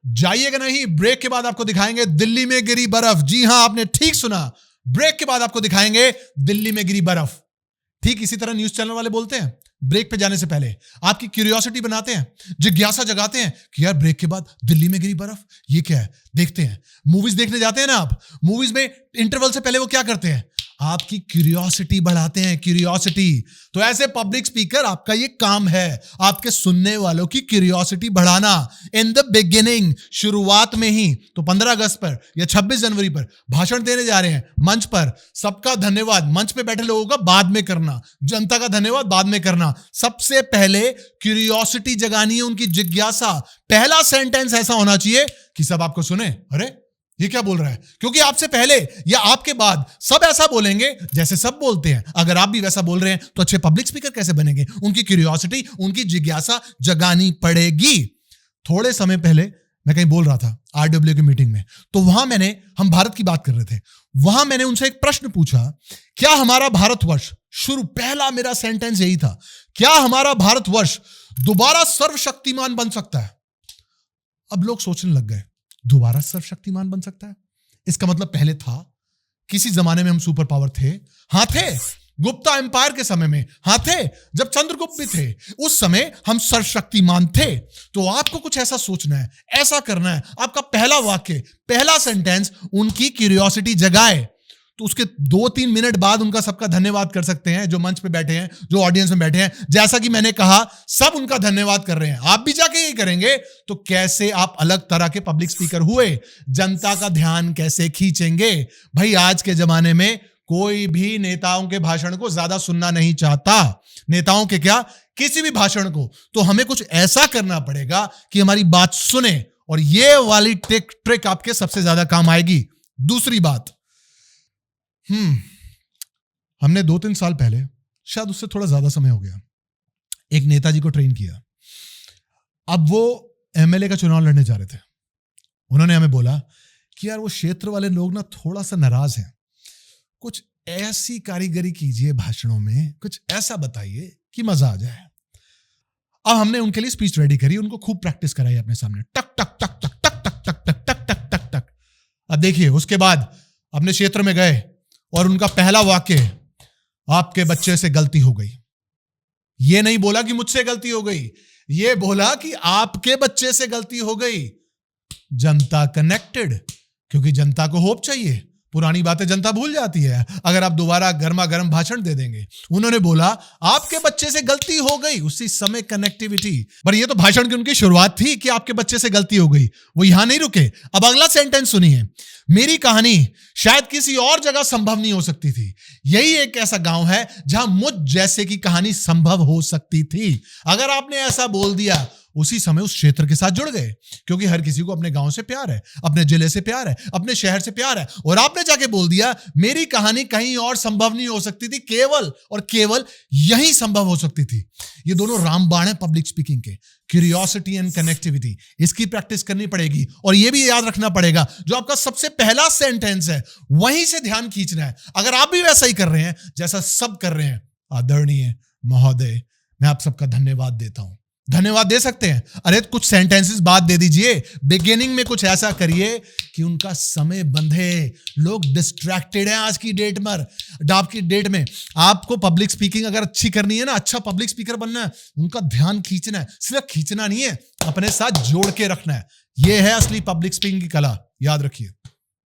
जाइएगा नहीं, ब्रेक के बाद आपको दिखाएंगे दिल्ली में गिरी बर्फ। जी हां, आपने ठीक सुना, ब्रेक के बाद आपको दिखाएंगे दिल्ली में गिरी बर्फ। ठीक इसी तरह न्यूज चैनल वाले बोलते हैं, ब्रेक पे जाने से पहले आपकी क्यूरियोसिटी बनाते हैं, जिज्ञासा जगाते हैं कि यार ब्रेक के बाद दिल्ली में गिरी बर्फ, ये क्या है, देखते हैं। मूवीज देखने जाते हैं ना आप, मूवीज में इंटरवल से पहले वो क्या करते हैं, आपकी क्यूरियोसिटी बढ़ाते हैं, क्यूरियोसिटी। तो ऐसे पब्लिक स्पीकर, आपका ये काम है, आपके सुनने वालों की क्यूरियोसिटी बढ़ाना। इन द बिगिनिंग, शुरुआत में ही, तो 15 अगस्त पर या 26 जनवरी पर भाषण देने जा रहे हैं मंच पर, सबका धन्यवाद मंच पे बैठे लोगों का बाद में करना, जनता का धन्यवाद बाद में करना। सबसे पहले क्यूरियोसिटी जगानी है, उनकी जिज्ञासा। पहला सेंटेंस ऐसा होना चाहिए कि सब आपको सुने, अरे ये क्या बोल रहा है, क्योंकि आपसे पहले या आपके बाद सब ऐसा बोलेंगे जैसे सब बोलते हैं। अगर आप भी वैसा बोल रहे हैं तो अच्छे पब्लिक स्पीकर कैसे बनेंगे? उनकी क्यूरियोसिटी, उनकी जिज्ञासा जगानी पड़ेगी। थोड़े समय पहले मैं कहीं बोल रहा था RW की मीटिंग में, तो वहां हम भारत की बात कर रहे थे, वहां मैंने उनसे एक प्रश्न पूछा, क्या हमारा भारतवर्ष, पहला मेरा सेंटेंस यही था, क्या हमारा भारतवर्ष दोबारा सर्वशक्तिमान बन सकता है? अब लोग सोचने लग गए, दोबारा सर्वशक्तिमान बन सकता है? इसका मतलब पहले था, किसी जमाने में हम सुपर पावर थे। हाँ थे, गुप्ता एम्पायर के समय में, हाँ थे, जब चंद्रगुप्त भी थे, उस समय हम सर्वशक्तिमान थे। तो आपको कुछ ऐसा सोचना है, ऐसा करना है। आपका पहला वाक्य, पहला सेंटेंस उनकी क्यूरियोसिटी जगाए, तो उसके 2-3 मिनट बाद उनका सबका धन्यवाद कर सकते हैं, जो मंच पे बैठे हैं, जो ऑडियंस में बैठे हैं। जैसा कि मैंने कहा, सब उनका धन्यवाद कर रहे हैं, आप भी जाके यही करेंगे। तो कैसे आप अलग तरह के पब्लिक स्पीकर हुए, जनता का ध्यान कैसे खींचेंगे? भाई आज के जमाने में कोई भी नेताओं के भाषण को ज्यादा सुनना नहीं चाहता। नेताओं के क्या, किसी भी भाषण को। तो हमें कुछ ऐसा करना पड़ेगा कि हमारी बात सुने, और ये वाली ट्रिक आपके सबसे ज्यादा काम आएगी। दूसरी बात, हमने 2-3 साल पहले, शायद उससे थोड़ा ज्यादा समय हो गया, एक नेताजी को ट्रेन किया। अब वो MLA का चुनाव लड़ने जा रहे थे। उन्होंने हमें बोला कि यार वो क्षेत्र वाले लोग ना थोड़ा सा नाराज हैं, कुछ ऐसी कारीगरी कीजिए भाषणों में, कुछ ऐसा बताइए कि मजा आ जाए। अब हमने उनके लिए स्पीच रेडी करी, उनको खूब प्रैक्टिस कराई अपने सामने, टक टक टक टक टक टक टक टक टक टक टक टक। अब देखिए, उसके बाद अपने क्षेत्र में गए और उनका पहला वाक्य, आपके बच्चे से गलती हो गई। ये नहीं बोला कि मुझसे गलती हो गई, ये बोला कि आपके बच्चे से गलती हो गई। जनता कनेक्टेड, क्योंकि जनता को होप चाहिए। पुरानी बातें जनता भूल जाती है अगर आप दोबारा गर्मा गर्म भाषण दे देंगे। उन्होंने बोला आपके बच्चे से गलती हो गई, उसी समय कनेक्टिविटी। पर ये तो भाषण की उनकी शुरुआत थी कि आपके बच्चे से गलती हो गई, वो यहां नहीं रुके। अब अगला सेंटेंस सुनिए, मेरी कहानी शायद किसी और जगह संभव नहीं हो सकती थी, यही एक ऐसा गांव है जहां मुझ जैसे की कहानी संभव हो सकती थी। अगर आपने ऐसा बोल दिया, उसी समय उस क्षेत्र के साथ जुड़ गए, क्योंकि हर किसी को अपने गांव से प्यार है, अपने जिले से प्यार है, अपने शहर से प्यार है। और आपने जाके बोल दिया मेरी कहानी कहीं और संभव नहीं हो सकती थी, केवल और केवल यही संभव हो सकती थी। ये दोनों रामबाण है पब्लिक स्पीकिंग के, क्यूरियोसिटी एंड कनेक्टिविटी। इसकी प्रैक्टिस करनी पड़ेगी, और यह भी याद रखना पड़ेगा, जो आपका सबसे पहला सेंटेंस है वहीं से ध्यान खींचना है। अगर आप भी वैसा ही कर रहे हैं जैसा सब कर रहे हैं, आदरणीय महोदय, मैं आप सबका धन्यवाद देता हूं। धन्यवाद दे सकते हैं, अरे कुछ सेंटेंसेस बाद दे दीजिए। बिगिनिंग में कुछ ऐसा करिए कि उनका समय बंधे। लोग डिस्ट्रैक्टेड हैं आज की डेट में। आपको पब्लिक स्पीकिंग अगर अच्छी करनी है ना, अच्छा पब्लिक स्पीकर बनना है, उनका ध्यान खींचना है। सिर्फ खींचना नहीं है, अपने साथ जोड़ के रखना है। यह है असली पब्लिक स्पीकिंग की कला, याद रखिए।